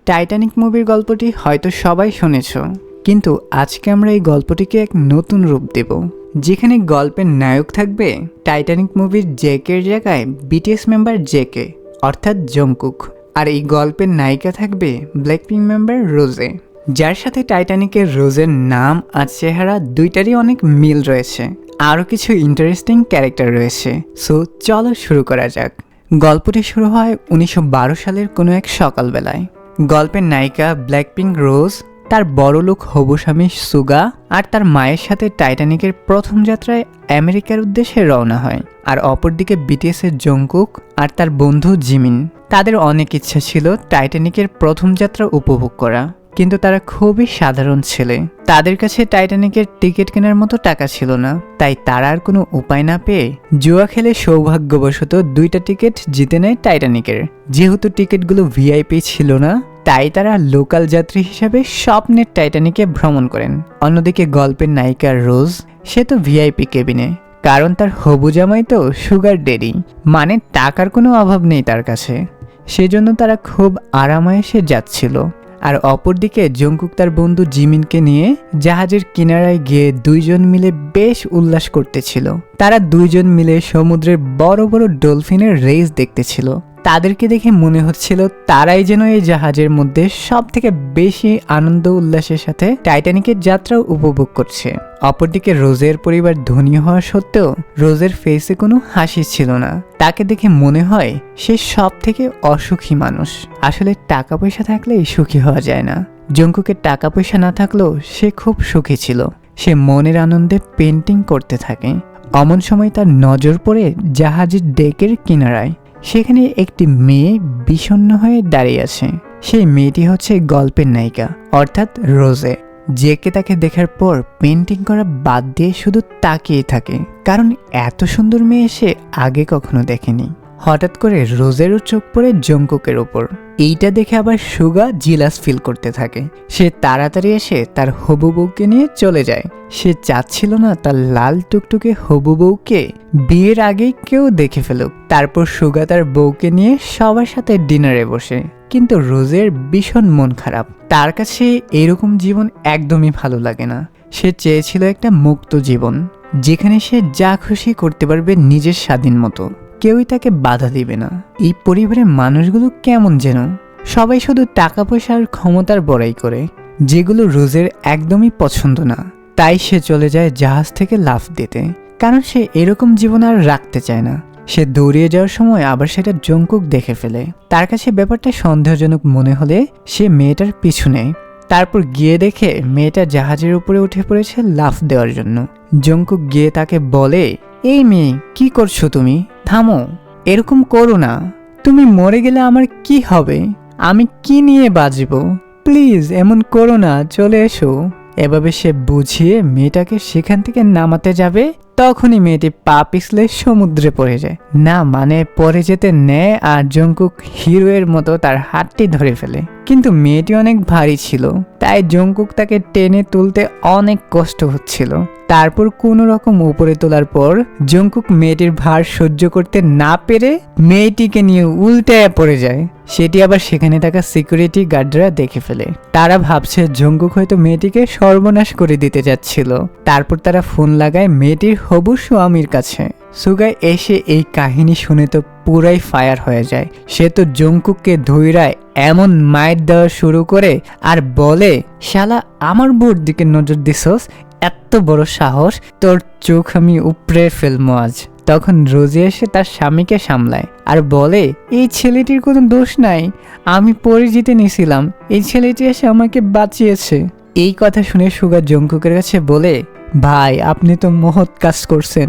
Titanic মুভির গল্পটি হয়তো সবাই শুনেছ, কিন্তু আজকে আমরা এই গল্পটিকে এক নতুন রূপ দেব, যেখানে গল্পের নায়ক থাকবে টাইটানিক মুভির জেকের জায়গায় বিটিএস মেম্বার জেকে অর্থাৎ জংকুক, আর এই গল্পের নায়িকা থাকবে ব্ল্যাকপিঙ্ক মেম্বার রোজে, যার সাথে টাইটানিকের রোজের নাম আর চেহারা দুইটারই অনেক মিল রয়েছে। আরও কিছু ইন্টারেস্টিং ক্যারেক্টার রয়েছে। সো চলো শুরু করা যাক। গল্পটি শুরু হয় 1912 সালের কোনো এক সকালবেলায়। গল্পের নায়িকা ব্ল্যাকপিঙ্ক রোজ তার বড়লোক হবু স্বামী সুগা আর তার মায়ের সাথে টাইটানিকের প্রথম যাত্রায় আমেরিকার উদ্দেশ্যে রওনা হয়। আর অপরদিকে বিটিএসের জংকুক আর তার বন্ধু জিমিন, তাদের অনেক ইচ্ছা ছিল টাইটানিকের প্রথম যাত্রা উপভোগ করা, কিন্তু তারা খুবই সাধারণ ছেলে। তাদের কাছে টাইটানিকের টিকিট কেনার মতো টাকা ছিল না, তাই তারা আর কোনো উপায় না পেয়ে জুয়া খেলে সৌভাগ্যবশত 2টা টিকিট জিতে নেয় টাইটানিকের। যেহেতু টিকিটগুলো ভিআইপি ছিল না, তাই তারা লোকাল যাত্রী হিসাবে স্বপ্নের টাইটানিকে ভ্রমণ করেন। অন্যদিকে গল্পের নায়িকা রোজ, সে তো ভিআইপি কেবিনে, কারণ তার হবু জামাই তো সুগার ডেডি, মানে টাকার কোনো অভাব নেই তার কাছে। সেজন্য তারা খুব আরামায়েশে যাচ্ছিল। আর অপরদিকে জংকুক তার বন্ধু জিমিনকে নিয়ে জাহাজের কিনারায় গিয়ে দুইজন মিলে বেশ উল্লাস করতেছিল। তারা দুইজন মিলে সমুদ্রের বড় বড় ডলফিনের রেস দেখতেছিল। তাদেরকে দেখে মনে হচ্ছিল তারাই যেন এই জাহাজের মধ্যে সব থেকে বেশি আনন্দ উল্লাসের সাথে টাইটানিকের যাত্রা উপভোগ করছে। অপরদিকে রোজের পরিবার ধনী হওয়া সত্ত্বেও রোজের ফেসে কোনো হাসি ছিল না। তাকে দেখে মনে হয় সে সব থেকে অসুখী মানুষ। আসলে টাকা পয়সা থাকলেই সুখী হওয়া যায় না। জংকুকের টাকা পয়সা না থাকলেও সে খুব সুখী ছিল। সে মনের আনন্দে পেন্টিং করতে থাকে। অমন সময় তার নজর পড়ে জাহাজের ডেকের কিনারায়। সেখানে একটি মেয়ে বিষণ্ণ হয়ে দাঁড়িয়ে আছে। সেই মেয়েটি হচ্ছে গল্পের নায়িকা অর্থাৎ রোজে। জেকে তাকে দেখার পর পেন্টিং করা বাদ দিয়ে শুধু তাকিয়ে থাকে, কারণ এত সুন্দর মেয়ে সে আগে কখনো দেখেনি। হঠাৎ করে রোজেরও চোখ পড়ে জংকুকের ওপর। এইটা দেখে আবার সুগা জিলাস ফিল করতে থাকে। সে তাড়াতাড়ি এসে তার হবু বউকে নিয়ে চলে যায়। সে চাচ্ছিল না তার লাল টুকটুকে হবু বউকে বিয়ের আগেই কেউ দেখে ফেলুক। তারপর সুগা তার বউকে নিয়ে সবার সাথে ডিনারে বসে, কিন্তু রোজের ভীষণ মন খারাপ। তার কাছে এরকম জীবন একদমই ভালো লাগে না। সে চেয়েছিল একটা মুক্ত জীবন, যেখানে সে যা খুশি করতে পারবে নিজের স্বাধীন মতো, কেউই তাকে বাধা দিবে না। এই পরিবারের মানুষগুলো কেমন যেন, সবাই শুধু টাকা পয়সা আর ক্ষমতার বড়াই করে, যেগুলো রোজের একদমই পছন্দ না। তাই সে চলে যায় জাহাজ থেকে লাফ দিতে, কারণ সে এরকম জীবন আর রাখতে চায় না। সে দৌড়িয়ে যাওয়ার সময় আবার সেটা জংকুক দেখে ফেলে। তার কাছে ব্যাপারটা সন্দেহজনক মনে হলে সে মেয়েটার পিছু নেয়। তারপর গিয়ে দেখে মেয়েটা জাহাজের উপরে উঠে পড়েছে লাফ দেওয়ার জন্য। জংকুক গিয়ে তাকে বলে, এই মেয়ে, কি করছো তুমি? থামো, এরকম করো না। তুমি মরে গেলে আমার কি হবে? আমি কি নিয়ে বাঁচব? প্লিজ এমন করো না, চলে এসো। এভাবে সে বুঝিয়ে মেয়েটাকে সেখান থেকে নামাতে যাবে, তখনই মেয়েটি পা পিছলে সমুদ্রে পড়ে যায়। না মানে পড়ে যেতে নেয়, আর জংকুক হিরোয়ের মতো তার হাতটি ধরে ফেলে। কিন্তু মেয়েটি অনেক ভারী ছিল, তাই জংকুক তাকে টেনে তুলতে অনেক কষ্ট হচ্ছিল। তারপর কোনো রকম উপরে তোলার পর জংকুক মেয়েটির ভার সহ্য করতে না পেরে মেয়েটিকে নিয়ে উল্টায় পড়ে যায়। সেটি আবার সেখানে থাকা সিকিউরিটি গার্ডরা দেখে ফেলে। তারা ভাবছে জংকুক হয়তো মেয়েটিকে সর্বনাশ করে দিতে যাচ্ছিল। তারপর তারা ফোন লাগায় মেয়েটির হবু স্বামীর কাছে। সুগা এসে এই কাহিনী শুনে তো পুরাই ফায়ার হয়ে যায়। সে তো জংকুককে ধৈরায় এমন মাইর দেওয়া শুরু করে আর বলে, শালা আমার বউর দিকে নজর দিছস, এত বড় সাহস, তোর চোখ আমি উপড়ে ফেলবো আজ। তখন রোজে এসে তার স্বামীকে সামলায় আর বলে, এই ছেলেটির কোনো দোষ নাই, আমি পরে জিতে নিয়েছিলাম, এই ছেলেটি এসে আমাকে বাঁচিয়েছে। এই কথা শুনে সুগা জংকুকের কাছে বলে, ভাই আপনি তো মহৎ কাজ করছেন,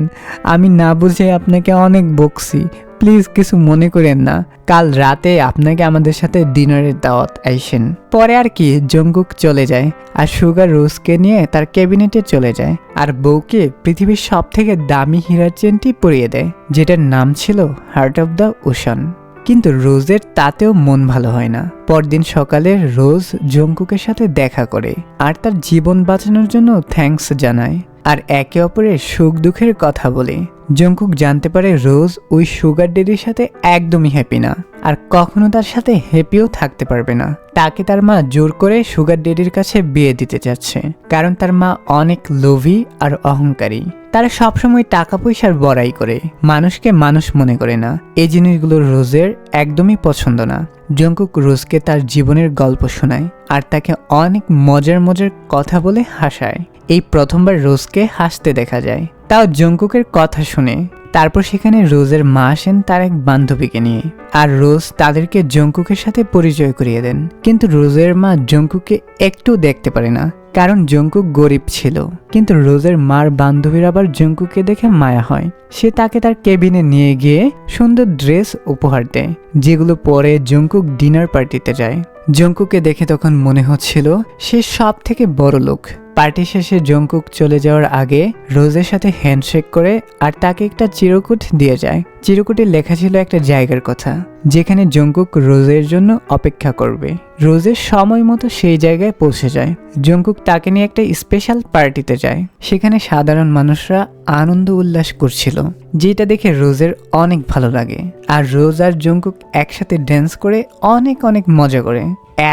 আমি না বুঝে আপনাকে অনেক বকছি, প্লিজ কিছু মনে করেন না। কাল রাতে আপনাকে আমাদের সাথে ডিনারের দাওয়াত আইসেন। পরে আর কি জংকুক চলে যায় আর সুগা রোজকে নিয়ে তার ক্যাবিনেটে চলে যায় আর বউকে পৃথিবীর সব থেকে দামি হীরার চেনটি পরিয়ে দেয়, যেটার নাম ছিল হার্ট অফ দ্য ওশান। কিন্তু রোজের তাতেও মন ভালো হয় না। পরদিন সকালে রোজ জংকুকের সাথে দেখা করে আর তার জীবন বাঁচানোর জন্য থ্যাঙ্কস জানায় আর একে অপরের সুখ দুঃখের কথা বলে। জংকুক জানতে পারে রোজ ওই সুগার ডেডির সাথে একদমই হ্যাপি না, আর কখনো তার সাথে হ্যাপিও থাকতে পারবে না। তাকে তার মা জোর করে সুগার ডেডির কাছে বিয়ে দিতে চাচ্ছে, কারণ তার মা অনেক লোভী আর অহংকারী। তারা সবসময় টাকা পয়সার বড়াই করে, মানুষকে মানুষ মনে করে না। এই জিনিসগুলো রোজের একদমই পছন্দ না। জংকুক রোজকে তার জীবনের গল্প শোনায় আর তাকে অনেক মজার মজার কথা বলে হাসায়। এই প্রথমবার রোজকে হাসতে দেখা যায়, তাও জংকুকের কথা শুনে। তারপর সেখানে রোজের মা আসেন তার এক বান্ধবীকে নিয়ে, আর রোজ তাদেরকে জংকুকের সাথে পরিচয় করিয়ে দেন। কিন্তু রোজের মা জংকুককে একটু দেখতে পারে না, কারণ জংকুক গরিব ছিল। কিন্তু রোজের মার বান্ধবীর আবার জংকুককে দেখে মায়া হয়। সে তাকে তার কেবিনে নিয়ে গিয়ে সুন্দর ড্রেস উপহার দেয়, যেগুলো পরে জংকুক ডিনার পার্টিতে যায়। জংকুককে দেখে তখন মনে হচ্ছিল সে সব থেকে বড় লোক। পার্টি শেষে জংকুক চলে যাওয়ার আগে রোজের সাথে হ্যান্ডশেক করে আর তাকে একটা চিরকুট দিয়ে যায়। চিরকুটে লেখা ছিল একটা জায়গার কথা, যেখানে জংকুক রোজের জন্য অপেক্ষা করবে। রোজের সময় মতো সেই জায়গায় পৌঁছে যায়। জংকুক তাকে নিয়ে একটা স্পেশাল পার্টিতে যায়। সেখানে সাধারণ মানুষরা আনন্দ উল্লাস করছিল, যেটা দেখে রোজের অনেক ভালো লাগে। আর রোজ আর জংকুক একসাথে ড্যান্স করে অনেক অনেক মজা করে।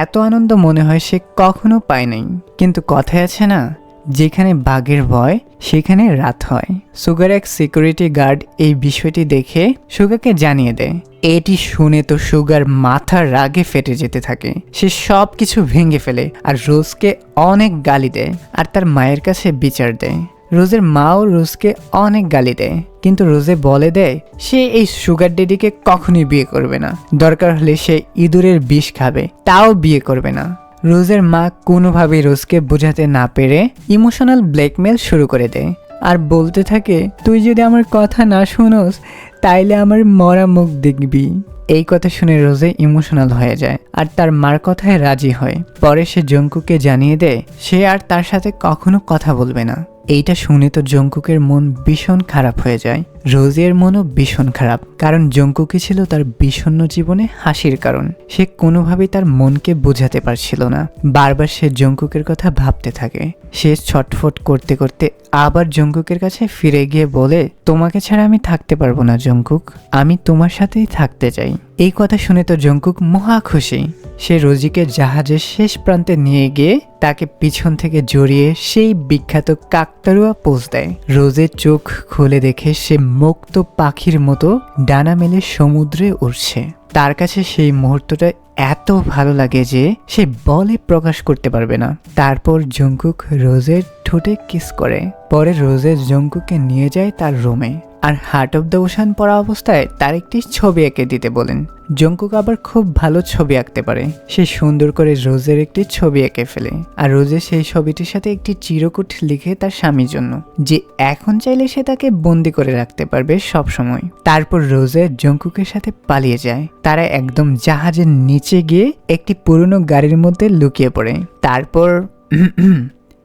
এত আনন্দ মনে হয় সে কখনো পায় নাই। কিন্তু কথায় আছে না, যেখানে বাঘের ভয় সেখানে রাত হয়। সুগার এক সিকিউরিটি গার্ড এই বিষয়টি দেখে সুগাকে জানিয়ে দেয়। এটি শুনে তো সুগার মাথার রাগে ফেটে যেতে থাকে। সে সব কিছু ভেঙে ফেলে আর রোজকে অনেক গালি দেয় আর তার মায়ের কাছে বিচার দেয়। রোজের মাও রোজকে অনেক গালি দেয়, কিন্তু রোজে বলে দেয় সে এই সুগার ডেডিকে কখনোই বিয়ে করবে না। দরকার হলে সে ইঁদুরের বিষ খাবে, তাও বিয়ে করবে না। রোজের মা কোনোভাবেই রোজকে বোঝাতে না পেরে ইমোশনাল ব্ল্যাকমেল শুরু করে দেয় আর বলতে থাকে, তুই যদি আমার কথা না শুনোস তাইলে আমার মরা মুখ দেখবি। এই কথা শুনে রোজে ইমোশনাল হয়ে যায় আর তার মার কথায় রাজি হয়। পরে সে জংকুককে জানিয়ে দেয় সে আর তার সাথে কখনো কথা বলবে না। এইটা শুনে তো জংকুকের মন ভীষণ খারাপ হয়ে যায়। রোজের মনও ভীষণ খারাপ, কারণ জংকুকই ছিল তার বিষণ্ণ জীবনে হাসির কারণ। সে কোনোভাবেই তার মনকে বোঝাতে পারছিল না। বারবার সে জংকুকের কথা ভাবতে থাকে। সে ছটফট করতে করতে আবার জংকুকের কাছে ফিরে গিয়ে বলে, তোমাকে ছাড়া আমি থাকতে পারবো না জংকুক, আমি তোমার সাথেই থাকতে চাই। এই কথা শুনে তো জংকুক মহা খুশি। সে রোজিকে জাহাজের শেষ প্রান্তে নিয়ে গিয়ে তাকে পিছন থেকে জড়িয়ে সেই বিখ্যাত কাকতাড়ুয়া পোজ দেয়। রোজের চোখ খুলে দেখে সে মুক্ত পাখির মতো ডানা মেলে সমুদ্রে উড়ছে। তার কাছে সেই মুহূর্তটা এত ভালো লাগে যে সে বলে প্রকাশ করতে পারবে না। তারপর জংকুক রোজের ঠোঁটে কিস করে। পরে রোজের জংকুককে নিয়ে যায় তার রুমে আর হার্ট অফ দ্য ওশান পড়া অবস্থায় তার একটি ছবি এঁকে দিতে বলেন। জংকুক আবার খুব ভালো ছবি আঁকতে পারে। সে সুন্দর করে রোজের একটি ছবি এঁকে ফেলে আর রোজের সেই ছবিটির সাথে একটি চিরকুট লিখে তার স্বামীর জন্য, যে এখন চাইলে সে তাকে বন্দি করে রাখতে পারবে সব সময়। তারপর রোজের জংকুকের সাথে পালিয়ে যায়। তারা একদম জাহাজের নিচে গিয়ে একটি পুরনো গাড়ির মধ্যে লুকিয়ে পড়ে। তারপর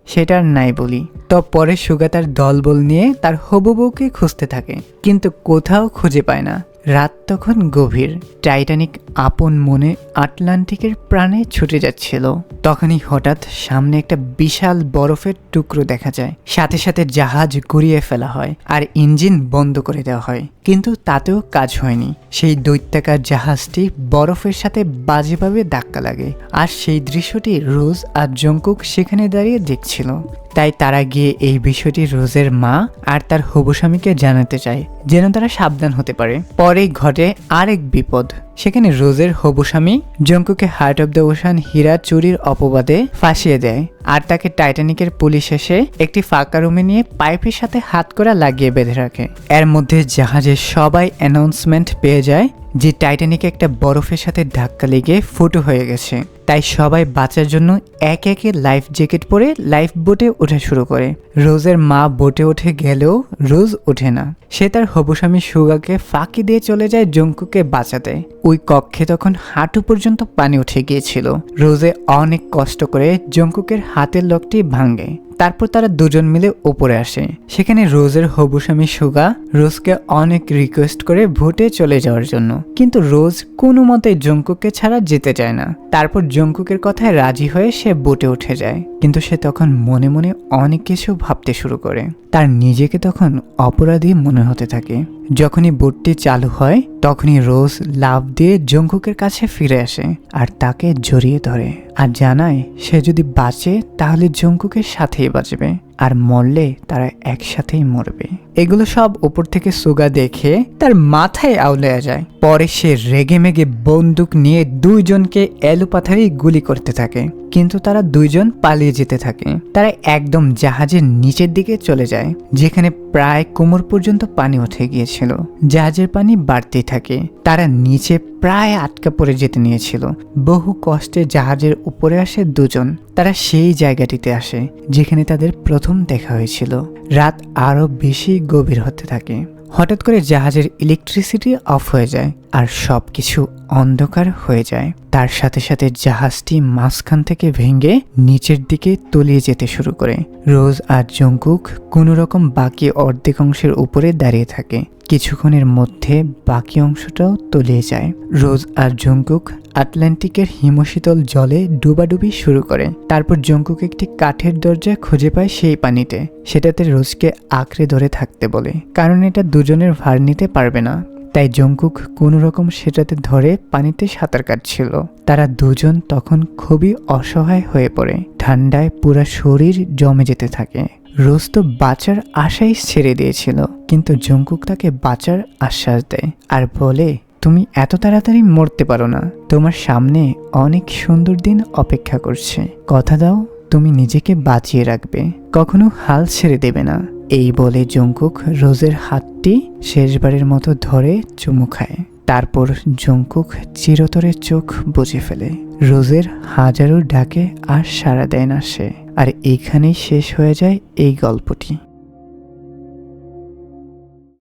সেটা আর নাই বলি। তো পরে সুগা তার দলবল নিয়ে তার হবু বউকে খুঁজতে থাকে, কিন্তু কোথাও খুঁজে পায় না। রাত তখন গভীর। টাইটানিক আপন মনে আটলান্টিকের প্রাণে ছুটে যাচ্ছিল। তখনই হঠাৎ সামনে একটা বিশাল বরফের টুকরো দেখা যায়। সাথে সাথে জাহাজ ঘুরিয়ে ফেলা হয় আর ইঞ্জিন বন্ধ করে দেওয়া হয়, কিন্তু তাতেও কাজ হয়নি। সেই দৈত্যাকার জাহাজটি বরফের সাথে বাজেভাবে ধাক্কা লাগে আর সেই দৃশ্যটি রোজ আর জংকুক সেখানে দাঁড়িয়ে দেখছিল। তাই তারা গিয়ে এই বিষয়টি রোজের মা আর তার হবু স্বামীকে জানাতে চায়, যেন তারা সাবধান হতে পারে। পরেই ঘটে আরেক বিপদ। সেখানে রোজের হবু স্বামী জংকুকে হার্ট অফ দ্য ওশান হীরা চুরির অপবাদে ফাঁসিয়ে দেয় আর তাকে টাইটানিকের পুলিশ এসে একটি ফাঁকা রুমে নিয়ে পাইপের সাথে হাত করা লাগিয়ে বেঁধে রাখে। এর মধ্যে জাহাজের সবাই অ্যানাউন্সমেন্ট পেয়ে যায় যে টাইটানিকে একটা বরফের সাথে ধাক্কা লেগে ফুটো হয়ে গেছে। তাই সবাই বাঁচার জন্য একে একে লাইফ জ্যাকেট পরে লাইফ বোটে ওঠা শুরু করে। রোজের মা বোটে উঠে গেলেও রোজ ওঠে না। সে তার হবু স্বামী সুগাকে ফাঁকি দিয়ে চলে যায় জংকুককে বাঁচাতে। ওই কক্ষে তখন হাঁটু পর্যন্ত পানি উঠে গিয়েছিল। রোজে অনেক কষ্ট করে জংকুকের হাতের লকটি ভাঙে। তারপর তারা দুজন মিলে উপরে আসে। সেখানে রোজের হবু স্বামী সুগা রোজকে অনেক রিকোয়েস্ট করে ভোটে চলে যাওয়ার জন্য, কিন্তু রোজ কোনো মতে জঙ্কুককে ছাড়া যেতে চায় না। তারপর জঙ্কুকের কথায় রাজি হয়ে সে বোটে উঠে যায়, কিন্তু সে তখন মনে মনে অনেক কিছু ভাবতে শুরু করে। তার নিজেকে তখন অপরাধী মনে হতে থাকে। যখনই বোটটি চালু হয় তখনই রোজ লাফ দিয়ে জঙ্কুকের কাছে ফিরে আসে আর তাকে জড়িয়ে ধরে আর জানায় সে যদি বাঁচে তাহলে জঙ্কুকের সাথেই বাঁচবে, আর মরলে তারা একসাথেই মরবে। এগুলো সব উপর থেকে সুগা দেখে তার মাথায় আউলে যায়। পরে সে রেগে মেগে বন্দুক নিয়ে দুইজনকে এলোপাথারি গুলি করতে থাকে, কিন্তু তারা দুইজন পালিয়ে যেতে থাকে। তারা একদম জাহাজের নিচের দিকে চলে যায়, যেখানে প্রায় কোমর পর্যন্ত পানি উঠে গিয়েছিল। জাহাজের পানি বাড়তেই থাকে। তারা নিচে প্রায় আটকা পড়ে যেতে নিয়েছিল। বহু কষ্টে জাহাজের উপরে আসে দুজন। তারা সেই জায়গাটিতে আসে যেখানে তাদের প্রথম দেখা হয়েছিল। রাত আরো বেশি গভীর হতে থাকে। হঠাৎ করে জাহাজের ইলেকট্রিসিটি অফ হয়ে যায় আর সবকিছু অন্ধকার হয়ে যায়। তার সাথে সাথে জাহাজটি মাঝখান থেকে ভেঙে নিচের দিকে তলিয়ে যেতে শুরু করে। রোজ আর জঙ্কুক কোনো রকম বাকি অর্ধেক অংশের উপরে দাঁড়িয়ে থাকে। কিছুক্ষণের মধ্যে বাকি অংশটাও তলিয়ে যায়। রোজ আর জঙ্কুক আটলান্টিকের হিমশীতল জলে ডুবাডুবি শুরু করে। তারপর জঙ্কুক একটি কাঠের দরজা খুঁজে পায় সেই পানিতে। সেটাতে রোজকে আঁকড়ে ধরে থাকতে বলে, কারণ এটা দুজনের ভার নিতে পারবে না। তাই জঙ্কুক কোনো রকম সেটাতে ধরে পানিতে সাঁতার কাটছিল। তারা দুজন তখন খুবই অসহায় হয়ে পড়ে। ঠান্ডায় পুরো শরীর জমে যেতে থাকে। রোজ তো বাঁচার আশাই ছেড়ে দিয়েছিল, কিন্তু জঙ্কুক তাকে বাঁচার আশ্বাস দেয় আর বলে, তুমি এত তাড়াতাড়ি মরতে পারো না, তোমার সামনে অনেক সুন্দর দিন অপেক্ষা করছে। কথা দাও তুমি নিজেকে বাঁচিয়ে রাখবে, কখনো হাল ছেড়ে দেবে না। এই বলে জঙ্কুক রোজের হাতটি শেষবারের মতো ধরে চুমু খায়। তারপর জঙ্কুক চিরতরে চোখ বুজে ফেলে। রোজের হাজারো ডাকে আর সাড়া দেয় না সে। আর এইখানেই শেষ হয়ে যায় এই গল্পটি।